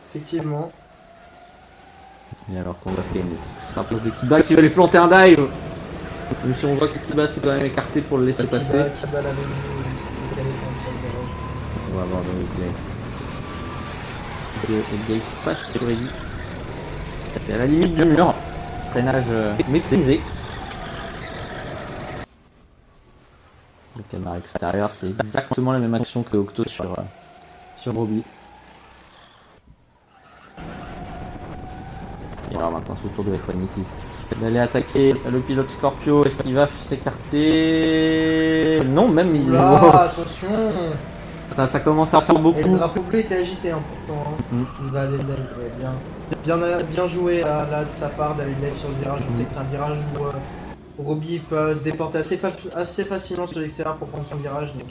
Effectivement. Et alors qu'on voit Skynet qui se rapproche de Kiba qui va lui planter un dive. Même si on voit que Kiba s'est quand même écarté pour le laisser passer. Kiba l'avait mis, on va voir le Edguy qui passe sur Eddy. C'était à la limite du mur. Freinage maîtrisé. Le caméra extérieur, c'est exactement la même action que Octo sur Roby. Et alors maintenant c'est au tour de F1 qui d'aller attaquer le pilote Scorpio. Est-ce qu'il va s'écarter? Non, même il... Oula, attention. Ça commence à faire beaucoup. Et le drapeau bleu était agité hein, pourtant. Hein. Il va aller live, bien joué là de sa part d'aller live sur ce virage. Je sais que c'est un virage où Roby peut se déporter assez facilement sur l'extérieur pour prendre son virage. Donc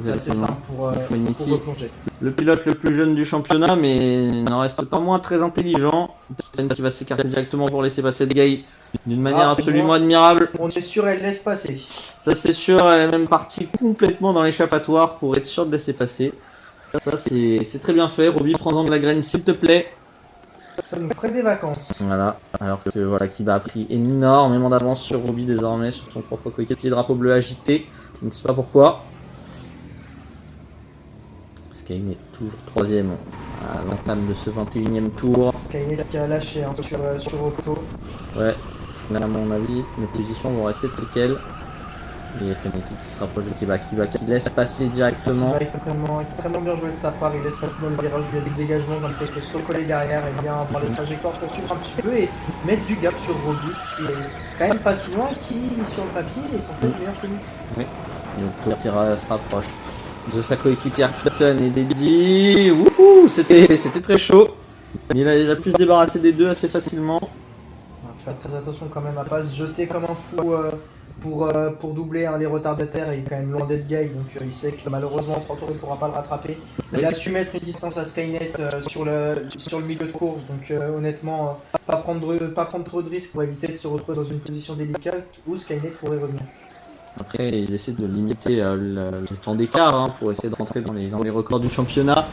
c'est assez simple pour replonger. Le pilote le plus jeune du championnat, mais il n'en reste pas moins très intelligent. Piston qui va s'écarter directement pour laisser passer Edguy d'une manière absolument admirable. On est sûr, elle laisse passer. Ça c'est sûr, elle est même partie complètement dans l'échappatoire pour être sûr de laisser passer. Ça c'est très bien fait. Roby, prends-en de la graine s'il te plaît. Ça nous ferait des vacances. Voilà, alors que voilà, Kiba a pris énormément d'avance sur Roby désormais, sur son propre coéquipier, drapeau bleu agité. Je ne sais pas pourquoi. Skynet est toujours 3ème à l'entame de ce 21ème tour. Skynet qui a lâché hein, sur Octo. Ouais, là à mon avis, les positions vont rester telles quelles. Et Fnatic qui se rapproche de Kiba qui laisse passer directement. Extrêmement bien joué de sa part, il laisse passer dans le virage avec le dégagement, comme ça il peut se recoller derrière et bien prendre les trajectoires pour suivre un petit peu et mettre du gap sur Roby qui est quand même pas si loin, qui sur le papier est censé être meilleur que lui. Oui, donc Octo qui se rapproche de sa coéquipière Clayton et d'Eddy. Wouhou, c'était très chaud. Mais il a pu se débarrasser des deux assez facilement. Faire très attention quand même à pas se jeter comme un fou pour doubler hein, les retardataires. Il est quand même loin d'être Guy, donc il sait que malheureusement en 3 tours il ne pourra pas le rattraper. Il a su mettre une distance à Skynet sur le milieu de course, donc honnêtement pas prendre trop de risques pour éviter de se retrouver dans une position délicate où Skynet pourrait revenir. Après il essaie de limiter le temps d'écart hein, pour essayer de rentrer dans les records du championnat.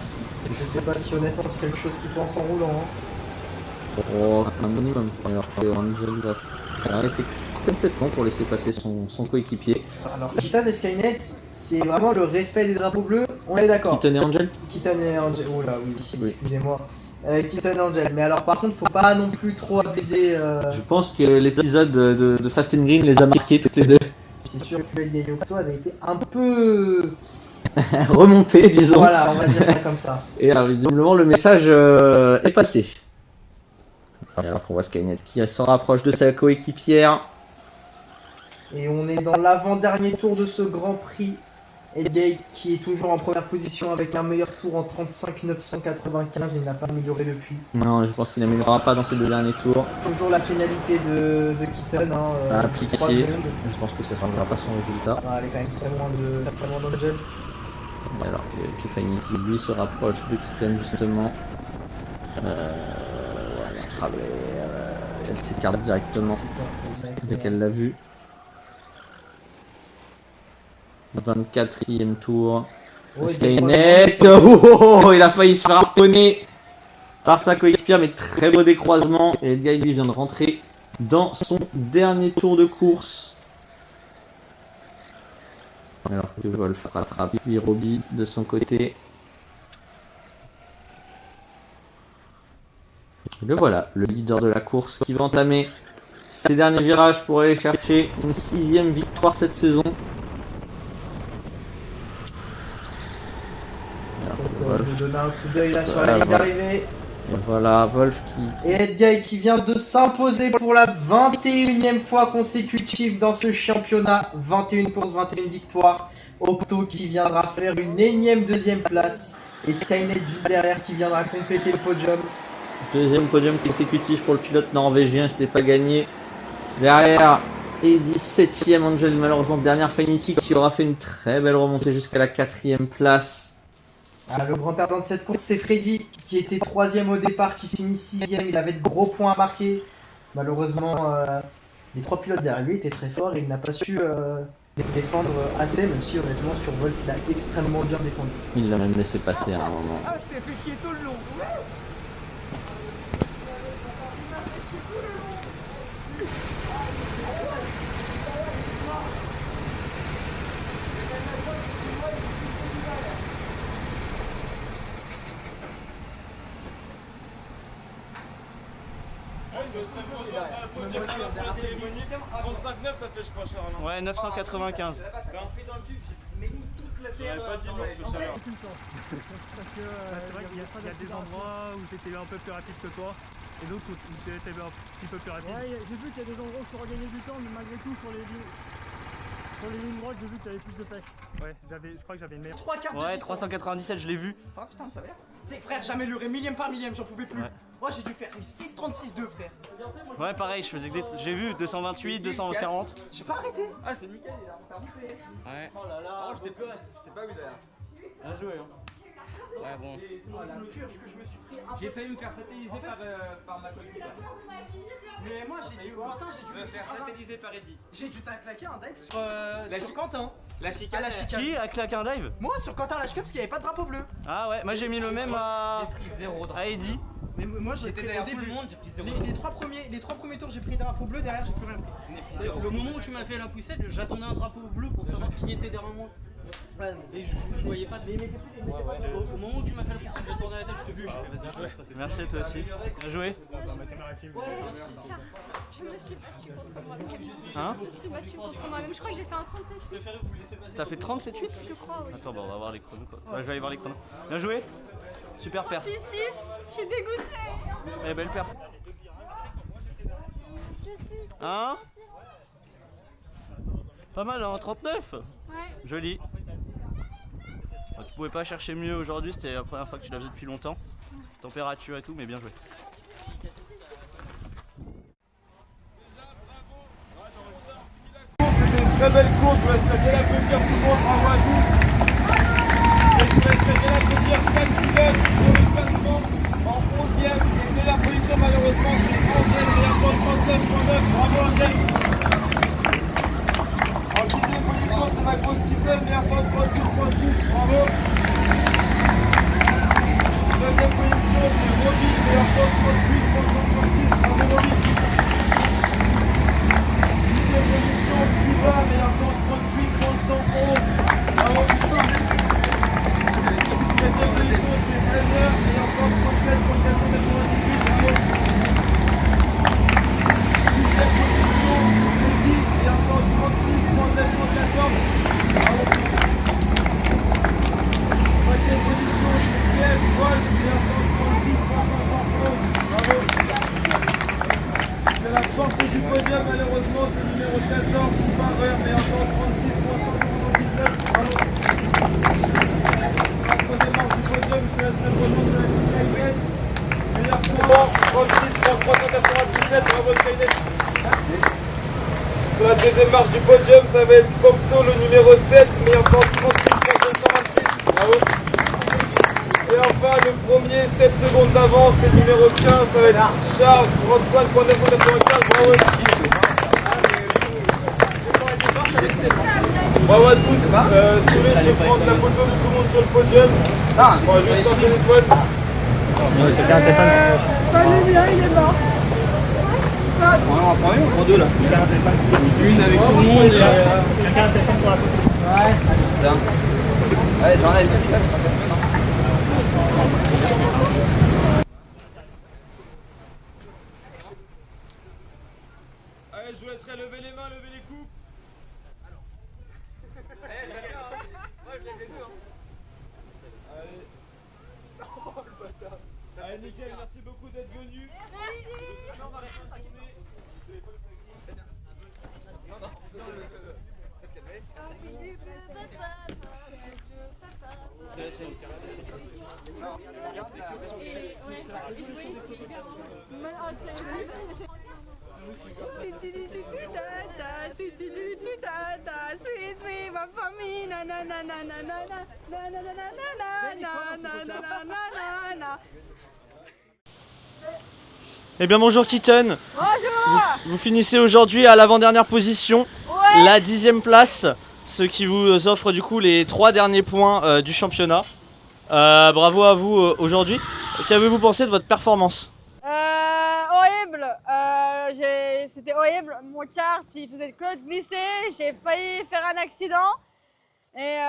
Je sais pas si honnêtement c'est quelque chose qu'il pense en roulant. Hein. Oh, un minimum. Alors que Angel va s'arrêter complètement pour laisser passer son coéquipier. Alors Kitan et Skynet, c'est vraiment le respect des drapeaux bleus, on est d'accord. Kitan et Angel. Kitan et Angel, oh là oui. Excusez-moi. Kitan et Angel, mais alors par contre faut pas non plus trop abuser. Je pense que l'épisode de Fast and Green les a marqués toutes les deux. C'est sûr que les Yocto avait été un peu... remonté disons. Voilà, on va dire ça comme ça. Et alors visiblement le message est passé. Alors qu'on voit Skynet qui se rapproche de sa coéquipière. Et on est dans l'avant-dernier tour de ce Grand Prix. Edguy qui est toujours en première position avec un meilleur tour en 35,995. Il n'a pas amélioré depuis. Non, je pense qu'il n'améliorera pas dans ces 2 derniers tours. Toujours la pénalité de Kitan. À appliquer. Je pense que ça ne changera pas son résultat. Ah, elle est quand même très loin d'Angel. Alors que Feinity lui se rapproche de Kitten justement. Elle s'écarte directement dès qu'elle l'a vu. 24e tour. Skynet. Oh, il a failli se faire harponner par sa coéquipière, mais très beau décroisement. Et Edguy lui vient de rentrer dans son dernier tour de course. Alors que Wolf rattrape puis Robbie de son côté. Le voilà, le leader de la course qui va entamer ses derniers virages pour aller chercher une 6e victoire cette saison. Wolf nous donne un coup d'œil là sur la ligne d'arrivée. Et voilà, Wolf qui... Et Edguy qui vient de s'imposer pour la 21e fois consécutive dans ce championnat. 21 courses, 21 victoires. Octo qui viendra faire une énième 2e place. Et Skynet juste derrière qui viendra compléter le podium. Deuxième podium consécutif pour le pilote norvégien, c'était pas gagné. Derrière, Eddy 7ème, Angel malheureusement dernière Feinity qui aura fait une très belle remontée jusqu'à la 4ème place. Ah, le grand perdant de cette course, c'est Freddy qui était 3ème au départ, qui finit 6ème. Il avait de gros points à marquer. Malheureusement, les 3 pilotes derrière lui étaient très forts et il n'a pas su défendre assez, même si honnêtement sur Wolf il a extrêmement bien défendu. Il l'a même laissé passer à un moment. Ah, je t'ai fait chier tout le long. Ouais, 995. J'aurais pas dit pour cette chaleur. Parce que c'est vrai qu'il y a des endroits où j'étais un peu plus rapide que toi et d'autres où j'étais un petit peu plus rapide. Ouais, j'ai vu qu'il y a des endroits où tu aurais gagné du temps, mais malgré tout sur les lignes droites, j'ai vu que tu avais plus de pêche. Ouais, je crois que j'avais une meilleure. 3 quarts de Ouais, distance. 397, je l'ai vu. Ah putain, ça va. Tu sais, frère, j'améliorais millième par millième, j'en pouvais plus. Ouais. Moi, j'ai dû faire 6,36,2, frère. Ouais, pareil, je faisais que j'ai vu 228, 240. J'ai pas arrêté. Ah, c'est Mickaël, il a encore bouffé. Ouais. Oh là là. Oh, je t'ai pas vu d'ailleurs. Bien joué, hein. Ouais, bon. Oh la purge que je me suis pris un J'ai peu. failli me faire satelliser par ma coéquipière. Mais moi, j'ai dû. Quentin, j'ai dû Je vais me faire satelliser par Eddy. J'ai dû claquer un dive La sur chi- Quentin. La À chicane. la chicane. Qui a claqué un dive? Moi, sur Quentin à la chicane parce qu'il n'y avait pas de drapeau bleu. Ah ouais, moi j'ai mis le même à... J'ai pris 0 à Eddy. Mais moi, j'ai J'étais pris au derrière tout le début. monde, j'ai pris 0. Les trois premiers tours, j'ai pris drapeau bleu, derrière, j'ai plus rien pris. Je n'ai pris 0. Le moment où tu m'as fait la poussette, j'attendais un drapeau bleu pour savoir qui était derrière moi. Et je voyais pas de. Au moment où tu m'as fait la poussette, j'ai tourné la tête, je te vu, j'ai fait vas-y, je vais passer. Merci toi aussi. Bien joué. Je me suis battue contre moi-même. Hein? Je me suis battue contre moi-même. Je crois que j'ai fait un 37. T'as fait 37-8? Je crois, oui. Attends, bah on va voir les chronos quoi. Ouais, je vais aller voir les chronos. Bien joué. Super perf. 36-6. Je suis dégoûtée. Eh, belle perf. Je suis. Hein? Pas mal hein, 39. Ouais. Joli. Ah, tu pouvais pas chercher mieux aujourd'hui, c'était la première fois que tu la faisais depuis longtemps. Température et tout, mais bien joué. C'était une très belle course, je vous laisserai bien applaudir tout le monde, bravo à tous. Et je vous laisserai bien applaudir chaque pilote pour le classement en 11e. Et meilleure position malheureusement c'est Angel, meilleur temps 39.9, bravo Angel. En 10e position c'est Macros Kitten, meilleur temps 38.6, bravo. En 9e position c'est Robbie, meilleur temps 38.6, bravo Robbie. Position Kiva, meilleur temps 38.111. Bravo. 4ème position c'est Brenner, meilleur temps 37.498. Bravo. 6ème position Eddy, meilleur temps 36.914. Bravo. 5ème position c'est Pierre Wolf, meilleur temps 36.511. Bravo. C'est la porte du podium, malheureusement, c'est le numéro 14, Subaru, mais encore 36.179. Bravo. La troisième marque du podium, je laisse le remonte de la Skynet. Meilleur temps, 36.397. Bravo Skynet. Sur la deuxième marche du podium, ça va être Cocteau, le numéro 7, meilleur temps 38.226. Bravo. être Charles, 33,95, bravo. Bravo à tous. Soulé, je vais prendre la photo de tout le monde sur le podium. Bon, je vais sortir les toiles. Salut, bien, il est mort. On en prend une ou on prend deux là? Une avec tout le monde et... Quelqu'un a téléphone pour la photo. Ouais. Putain. Allez, j'en ai une. Allez, je vous laisserai lever les mains, lever les coupes. Allez, nickel, merci beaucoup d'être venu. Eh bien bonjour Keaton. Vous finissez aujourd'hui à l'avant-dernière position, la 10e place, ce qui vous offre du coup les 3 derniers points du championnat. Bravo à vous aujourd'hui. Qu'avez-vous pensé de votre performance? Horrible. C'était horrible. Mon kart, il faisait que glisser. J'ai failli faire un accident. Et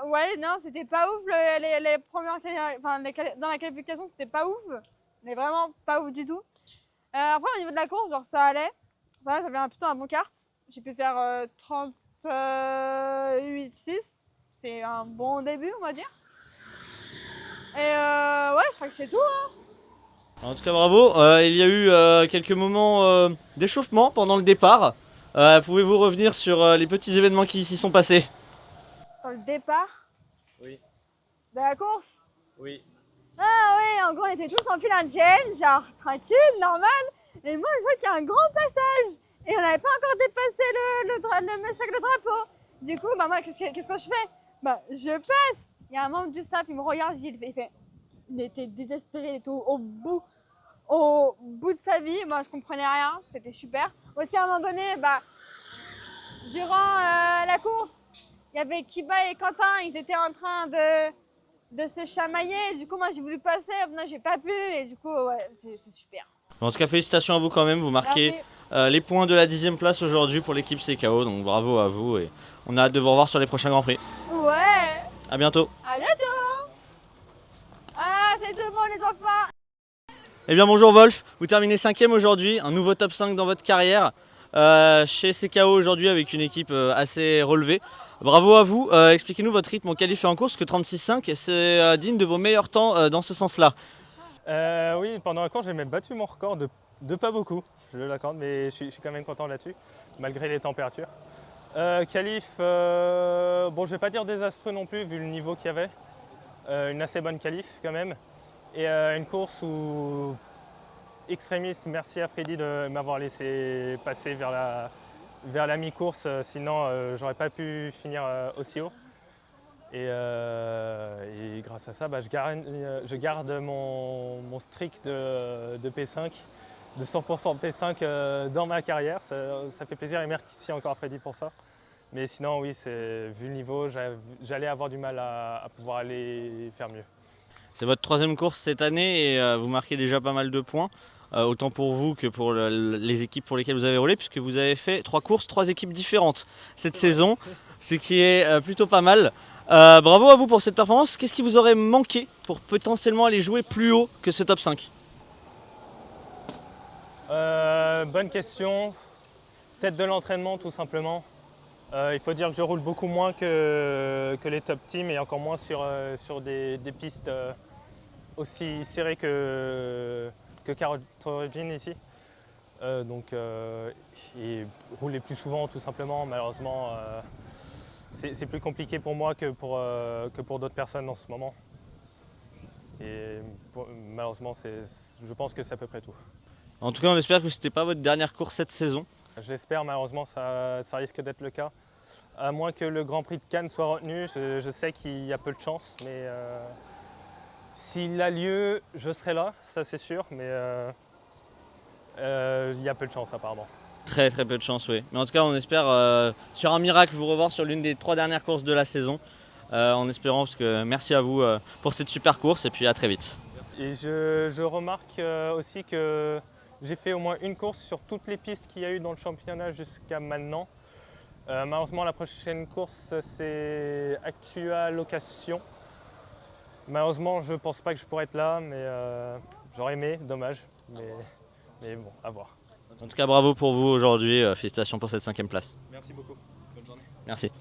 ouais, non, c'était pas ouf. Les premières, enfin, dans la qualification, c'était pas ouf. Mais vraiment pas ouf du tout. Après, au niveau de la course, genre ça allait. Enfin, j'avais plutôt un bon kart. J'ai pu faire 38,6. C'est un bon début, on va dire. Et ouais, je crois que c'est tout. Hein. En tout cas, bravo. Il y a eu quelques moments d'échauffement pendant le départ. Pouvez-vous revenir sur les petits événements qui s'y sont passés? Dans le départ? Oui. De la course? Oui. Ah oui, en gros, on était tous en file indienne, genre tranquille, normal. Et moi, je vois qu'il y a un grand passage. Et on n'avait pas encore dépassé le drapeau. Du coup, bah moi, qu'est-ce que je fais? Bah, je passe. Il y a un membre du staff, il me regarde, il était désespéré, il était au bout de sa vie. Moi, je comprenais rien, c'était super. Aussi, à un moment donné, bah, durant la course, il y avait Kiba et Quentin, ils étaient en train de se chamailler. Du coup, moi, j'ai voulu passer, non, j'ai pas pu. Et du coup, ouais, c'est super. En tout cas, félicitations à vous quand même. Vous marquez les points de la 10e place aujourd'hui pour l'équipe CKO. Donc bravo à vous et on a hâte de vous revoir sur les prochains Grands Prix. Ouais. À bientôt. À bientôt. Ah, c'est tout bon les enfants. Eh bien bonjour Wolf, vous terminez 5e aujourd'hui, un nouveau top 5 dans votre carrière chez CKO aujourd'hui avec une équipe assez relevée. Bravo à vous, expliquez-nous votre rythme en qualif et en course, que 36,5 c'est digne de vos meilleurs temps dans ce sens-là. Oui, pendant la course j'ai même battu mon record de pas beaucoup, je l'accorde, mais je suis quand même content là-dessus, malgré les températures. Qualif, bon je vais pas dire désastreux non plus vu le niveau qu'il y avait, une assez bonne qualif quand même. Et une course où extrémiste, merci à Freddy de m'avoir laissé passer vers la mi-course, sinon j'aurais pas pu finir aussi haut. Et grâce à ça, bah, je garde mon streak de P5, de 100% P5 dans ma carrière. Ça fait plaisir et merci encore à Freddy pour ça. Mais sinon, oui, vu le niveau, j'allais avoir du mal à pouvoir aller faire mieux. C'est votre 3e course cette année et vous marquez déjà pas mal de points, autant pour vous que pour les équipes pour lesquelles vous avez roulé, puisque vous avez fait 3 courses, 3 équipes différentes cette saison, ce qui est plutôt pas mal. Bravo à vous pour cette performance. Qu'est-ce qui vous aurait manqué pour potentiellement aller jouer plus haut que ce top 5? Bonne question. Peut-être de l'entraînement tout simplement. Il faut dire que je roule beaucoup moins que les top teams et encore moins sur des pistes aussi serrées que Carotte Origin ici. Et rouler plus souvent tout simplement, malheureusement c'est plus compliqué pour moi que pour d'autres personnes en ce moment. Et malheureusement je pense que c'est à peu près tout. En tout cas on espère que ce n'était pas votre dernière course cette saison. Je l'espère, malheureusement ça risque d'être le cas. À moins que le Grand Prix de Cannes soit retenu, je sais qu'il y a peu de chance, mais s'il a lieu, je serai là, ça c'est sûr. Mais Il y a peu de chance apparemment. Très très peu de chance, oui. Mais en tout cas, on espère sur un miracle vous revoir sur l'une des 3 dernières courses de la saison. En espérant, parce que merci à vous pour cette super course et puis à très vite. Et je remarque aussi que j'ai fait au moins une course sur toutes les pistes qu'il y a eu dans le championnat jusqu'à maintenant. Malheureusement, la prochaine course, c'est Actua Location. Malheureusement, je ne pense pas que je pourrais être là, mais j'aurais aimé, dommage. Mais bon, à voir. En tout cas, bravo pour vous aujourd'hui. Félicitations pour cette 5e place. Merci beaucoup. Bonne journée. Merci.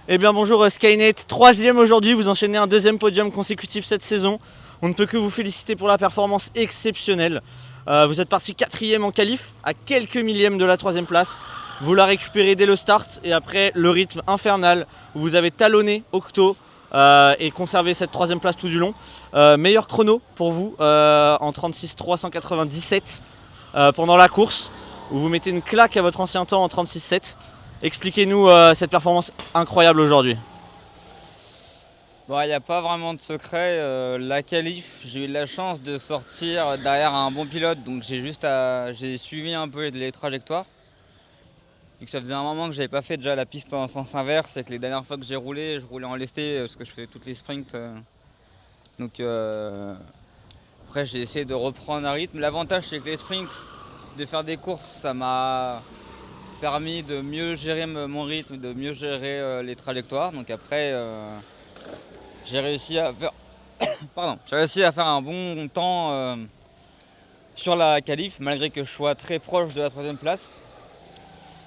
Eh bien bonjour Skynet, 3e aujourd'hui, vous enchaînez un 2e podium consécutif cette saison. On ne peut que vous féliciter pour la performance exceptionnelle. Vous êtes parti 4e en qualif, à quelques millièmes de la 3e place. Vous la récupérez dès le start et après le rythme infernal où vous avez talonné Octo et conservé cette 3e place tout du long. Meilleur chrono pour vous en 36.397 pendant la course où vous mettez une claque à votre ancien temps en 36.7. Expliquez-nous cette performance incroyable aujourd'hui. Bon, il n'y a pas vraiment de secret. La qualif, j'ai eu de la chance de sortir derrière un bon pilote, donc j'ai suivi un peu les trajectoires. Vu que ça faisait un moment que j'avais pas fait déjà la piste en sens inverse et que les dernières fois que j'ai roulé, je roulais en lesté parce que je fais toutes les sprints. Donc après j'ai essayé de reprendre un rythme. L'avantage c'est que les sprints, de faire des courses, ça m'a permis de mieux gérer mon rythme, de mieux gérer les trajectoires. Donc après, j'ai réussi à faire un bon temps sur la qualif, malgré que je sois très proche de la 3e place.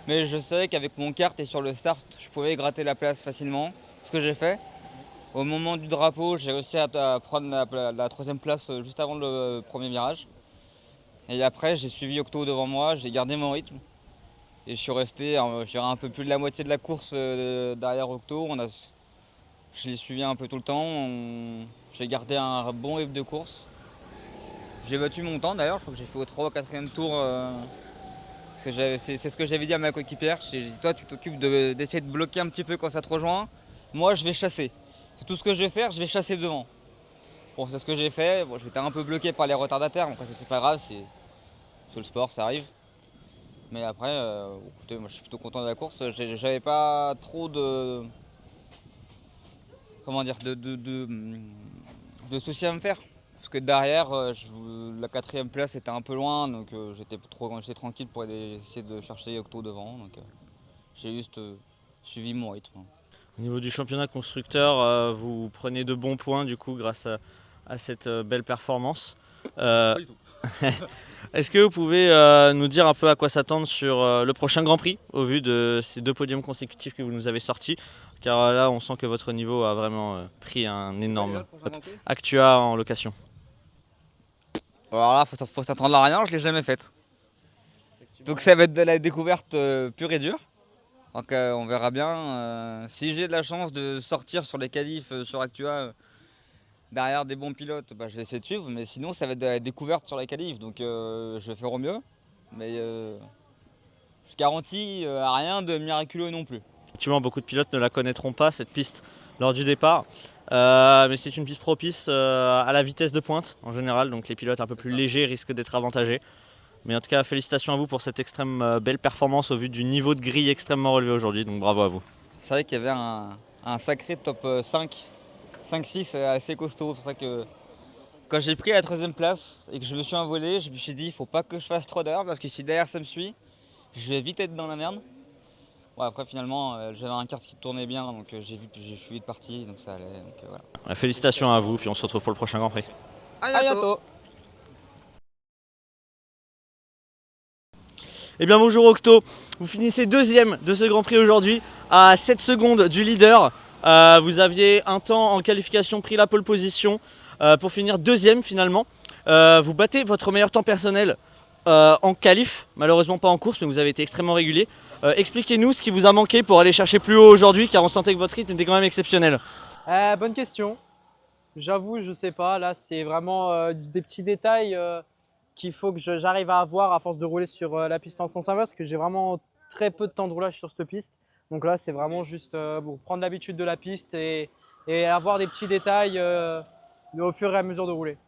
Mais je savais qu'avec mon kart et sur le start, je pouvais gratter la place facilement, ce que j'ai fait. Au moment du drapeau, j'ai réussi à prendre la 3e place juste avant le premier virage. Et après, j'ai suivi Octo devant moi, j'ai gardé mon rythme. Et je suis resté un peu plus de la moitié de la course derrière Octo. Je l'ai suivi un peu tout le temps. J'ai gardé un bon rythme de course. J'ai battu mon temps d'ailleurs, je crois que j'ai fait au 3 ou 4e tour. C'est ce que j'avais dit à ma coéquipière. J'ai dit toi tu t'occupes d'essayer de bloquer un petit peu quand ça te rejoint. Moi je vais chasser. C'est tout ce que je vais faire, je vais chasser devant. Bon c'est ce que j'ai fait. Bon, j'étais un peu bloqué par les retardataires, donc c'est pas grave, c'est le sport, ça arrive. Mais après, écoutez, moi je suis plutôt content de la course. J'avais pas trop de soucis à me faire. Parce que derrière, la 4e place était un peu loin, donc j'étais tranquille pour essayer de chercher Octo devant. Donc j'ai juste suivi mon rythme. Au niveau du championnat constructeur, vous prenez de bons points du coup grâce à cette belle performance. Pas du tout. Est-ce que vous pouvez nous dire un peu à quoi s'attendre sur le prochain Grand Prix au vu de ces 2 podiums consécutifs que vous nous avez sortis? Car là, on sent que votre niveau a vraiment pris un énorme Actua en location. Alors là, faut s'attendre à rien, je ne l'ai jamais faite. Donc ça va être de la découverte pure et dure. Donc on verra bien. Si j'ai de la chance de sortir sur les qualifs sur Actua, derrière des bons pilotes, bah, je vais essayer de suivre, mais sinon ça va être de la découverte sur la qualif, donc je vais faire au mieux. Mais je garantis à rien de miraculeux non plus. Effectivement, beaucoup de pilotes ne la connaîtront pas, cette piste, lors du départ. Mais c'est une piste propice à la vitesse de pointe en général, donc les pilotes un peu plus légers risquent d'être avantagés. Mais en tout cas, félicitations à vous pour cette extrême belle performance au vu du niveau de grille extrêmement relevé aujourd'hui, donc bravo à vous. C'est vrai qu'il y avait un sacré top 5-6 assez costaud. C'est pour ça que quand j'ai pris la 3e place et que je me suis envolé, je me suis dit il faut pas que je fasse trop d'heures parce que si derrière ça me suit, je vais vite être dans la merde. Bon, après finalement j'avais un kart qui tournait bien donc je suis vite parti donc ça allait. Donc, voilà. Félicitations à vous puis on se retrouve pour le prochain Grand Prix. À bientôt. Eh bien bonjour Octo, vous finissez 2e de ce Grand Prix aujourd'hui à 7 secondes du leader. Vous aviez un temps en qualification pris la pole position pour finir 2e finalement. Vous battez votre meilleur temps personnel en qualif, malheureusement pas en course mais vous avez été extrêmement régulier. Expliquez-nous ce qui vous a manqué pour aller chercher plus haut aujourd'hui car on sentait que votre rythme était quand même exceptionnel. Bonne question. J'avoue, je sais pas. Là, c'est vraiment des petits détails qu'il faut que j'arrive à avoir à force de rouler sur la piste en sens inverse, parce que j'ai vraiment très peu de temps de roulage sur cette piste. Donc là, c'est vraiment juste pour prendre l'habitude de la piste et avoir des petits détails au fur et à mesure de rouler.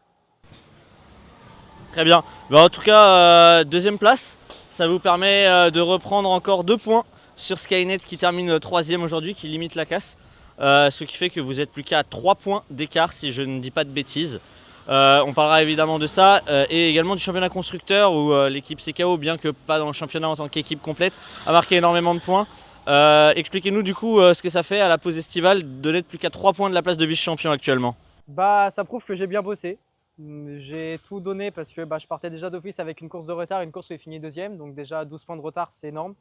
Très bien. Bah, en tout cas, deuxième place, ça vous permet de reprendre encore 2 points sur Skynet qui termine 3e aujourd'hui, qui limite la casse. Ce qui fait que vous êtes plus qu'à 3 points d'écart si je ne dis pas de bêtises. On parlera évidemment de ça et également du championnat constructeur où l'équipe CKO, bien que pas dans le championnat en tant qu'équipe complète, a marqué énormément de points. Expliquez-nous du coup ce que ça fait à la pause estivale de n'être plus qu'à 3 points de la place de vice-champion actuellement. Bah, ça prouve que j'ai bien bossé. J'ai tout donné parce que je partais déjà d'office avec une course de retard, une course où il finit 2e, donc déjà 12 points de retard, c'est énorme.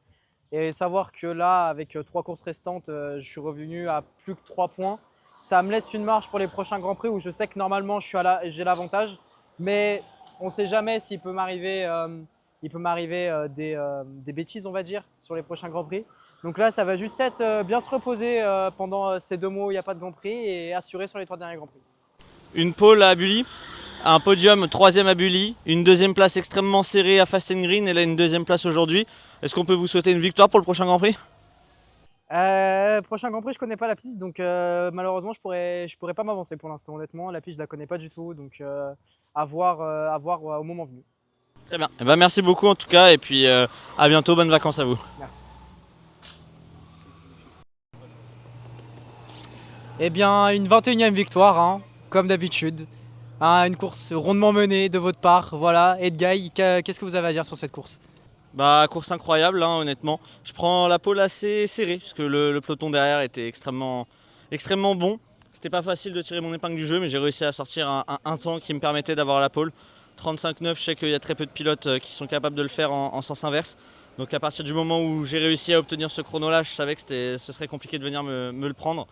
Et savoir que là, avec 3 courses restantes, je suis revenu à plus que 3 points, ça me laisse une marge pour les prochains Grands Prix où je sais que normalement j'ai l'avantage, mais on ne sait jamais s'il peut m'arriver des bêtises, on va dire, sur les prochains Grands Prix. Donc là, ça va juste être bien se reposer pendant ces 2 mois où il n'y a pas de Grand Prix et assurer sur les 3 derniers Grands Prix. Une pole à Bully, un podium 3e à Bully, une 2e place extrêmement serrée à Fast and Green et là une 2e place aujourd'hui. Est-ce qu'on peut vous souhaiter une victoire pour le prochain Grand Prix ? Prochain Grand Prix, je connais pas la piste, donc malheureusement je pourrais pas m'avancer pour l'instant. Honnêtement, la piste je la connais pas du tout, donc à voir au moment venu. Très bien. Merci beaucoup en tout cas et puis à bientôt, bonnes vacances à vous. Merci. Eh bien, une 21e victoire, hein, comme d'habitude. Hein, une course rondement menée de votre part. Voilà. Edguy, qu'est-ce que vous avez à dire sur cette course ? Bah, course incroyable, hein, honnêtement. Je prends la pole assez serrée, puisque le peloton derrière était extrêmement bon. C'était pas facile de tirer mon épingle du jeu, mais j'ai réussi à sortir un temps qui me permettait d'avoir la pole. 35,9, je sais qu'il y a très peu de pilotes qui sont capables de le faire en sens inverse. Donc à partir du moment où j'ai réussi à obtenir ce chrono-là, je savais que ce serait compliqué de venir me le prendre.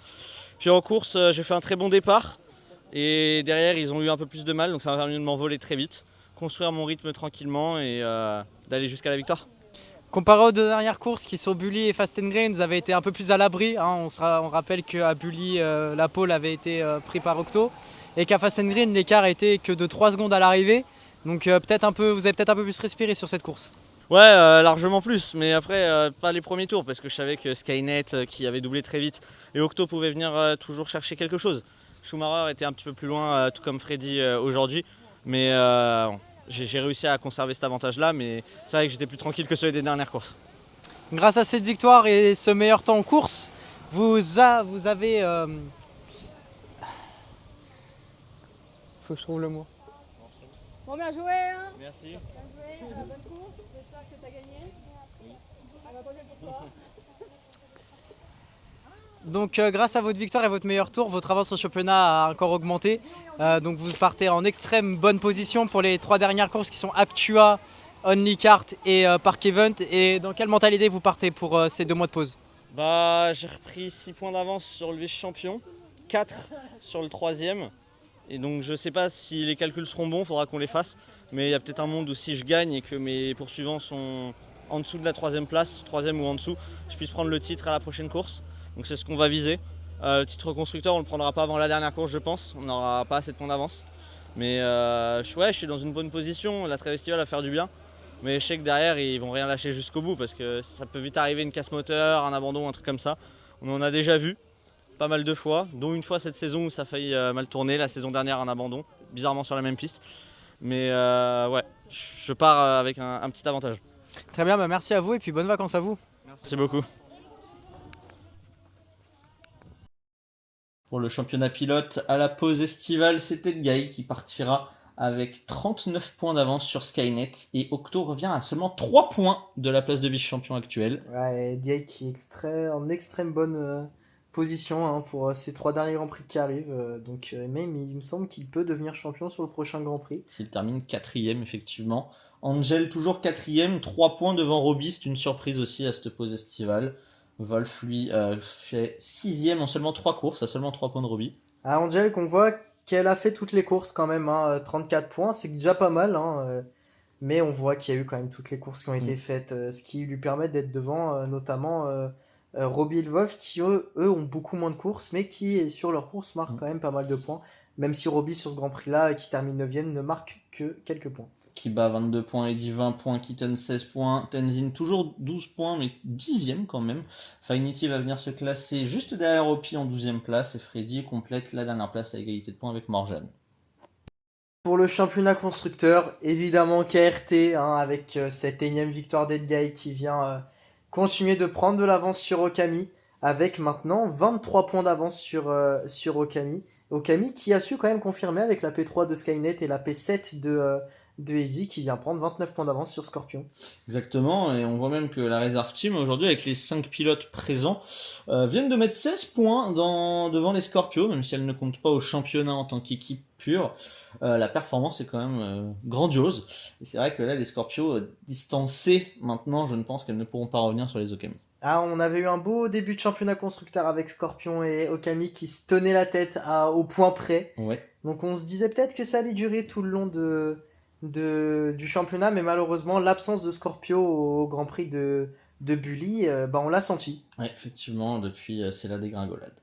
Puis en course, j'ai fait un très bon départ. Et derrière, ils ont eu un peu plus de mal, donc ça m'a permis de m'envoler très vite, construire mon rythme tranquillement et d'aller jusqu'à la victoire. Comparé aux 2 dernières courses qui sont Bully et Fast and Green, vous avez été un peu plus à l'abri. Hein. On rappelle qu'à Bully, la pole avait été prise par Octo et qu'à Fast and Green, l'écart était que de 3 secondes à l'arrivée. Donc vous avez peut-être un peu plus respiré sur cette course. Ouais, largement plus, mais après pas les premiers tours parce que je savais que Skynet qui avait doublé très vite et Octo pouvait venir toujours chercher quelque chose. Schumacher était un petit peu plus loin, tout comme Freddy aujourd'hui, mais j'ai réussi à conserver cet avantage-là, mais c'est vrai que j'étais plus tranquille que celui des dernières courses. Grâce à cette victoire et ce meilleur temps en course, vous avez... Faut que je trouve le mot. Bon, bien joué, hein. Merci. Bien joué, bonne course, j'espère que tu as gagné. À la prochaine pour toi. Donc grâce à votre victoire et votre meilleur tour, votre avance au championnat a encore augmenté. Donc vous partez en extrême bonne position pour les 3 dernières courses qui sont Actua, Only Kart et Park Event. Et dans quelle mentalité vous partez pour ces 2 mois de pause ? Bah, j'ai repris 6 points d'avance sur le vice-champion, 4 sur le 3e. Et donc je sais pas si les calculs seront bons, il faudra qu'on les fasse. Mais il y a peut-être un monde où si je gagne et que mes poursuivants sont en dessous de la 3e place, 3e ou en dessous, je puisse prendre le titre à la prochaine course. Donc c'est ce qu'on va viser. Le titre constructeur, on ne le prendra pas avant la dernière course, je pense. On n'aura pas assez de points d'avance. Mais je suis dans une bonne position. La trêve estivale va faire du bien. Mais je sais que derrière, ils vont rien lâcher jusqu'au bout parce que ça peut vite arriver une casse moteur, un abandon, un truc comme ça. On en a déjà vu pas mal de fois, dont une fois cette saison où ça a failli mal tourner. La saison dernière, un abandon, bizarrement sur la même piste. Mais ouais, je pars avec un petit avantage. Très bien, merci à vous et puis bonnes vacances à vous. Merci beaucoup. Pour le championnat pilote, à la pause estivale, c'était Edguy qui partira avec 39 points d'avance sur Skynet et Octo revient à seulement 3 points de la place de vice-champion actuel. Ouais, Edguy qui est en extrême bonne position hein, pour ces 3 derniers Grands Prix qui arrivent. Donc même il me semble qu'il peut devenir champion sur le prochain Grand Prix. S'il termine 4e effectivement. Angel toujours 4e, 3 points devant Roby, c'est une surprise aussi à cette pause estivale. Wolf lui fait 6e en seulement 3 courses, à seulement 3 points de Roby. Ah, Angel qu'on voit qu'elle a fait toutes les courses quand même, hein, 34 points, c'est déjà pas mal. Hein, mais on voit qu'il y a eu quand même toutes les courses qui ont été faites, ce qui lui permet d'être devant notamment Roby et le Wolf qui eux ont beaucoup moins de courses, mais qui sur leurs courses marquent quand même pas mal de points. Même si Roby sur ce Grand Prix là, qui termine 9e, ne marque que quelques points. Kiba 22 points, Eddy 20 points, Kitten 16 points, Tenzin toujours 12 points mais 10e quand même. Finity va venir se classer juste derrière Opi en 12e place et Freddy complète la dernière place à égalité de points avec Morgan. Pour le championnat constructeur, évidemment KRT, hein, avec cette énième victoire d'Edguy qui vient continuer de prendre de l'avance sur Okami, avec maintenant 23 points d'avance sur Okami. Okami qui a su quand même confirmer avec la P3 de Skynet et la P7 de Heidi qui vient prendre 29 points d'avance sur Scorpion. Exactement, et on voit même que la Reserve Team aujourd'hui, avec les 5 pilotes présents, viennent de mettre 16 points devant les Scorpios, même si elles ne comptent pas au championnat en tant qu'équipe pure. La performance est quand même grandiose, et c'est vrai que là, les Scorpios distancés, maintenant, je ne pense qu'elles ne pourront pas revenir sur les Okami. Ah, on avait eu un beau début de championnat constructeur avec Scorpion et Okami qui se tenaient la tête au point près. Ouais. Donc on se disait peut-être que ça allait durer tout le long du championnat, mais malheureusement l'absence de Scorpio au Grand Prix de Bully, on l'a senti. Ouais, effectivement, depuis, c'est la dégringolade.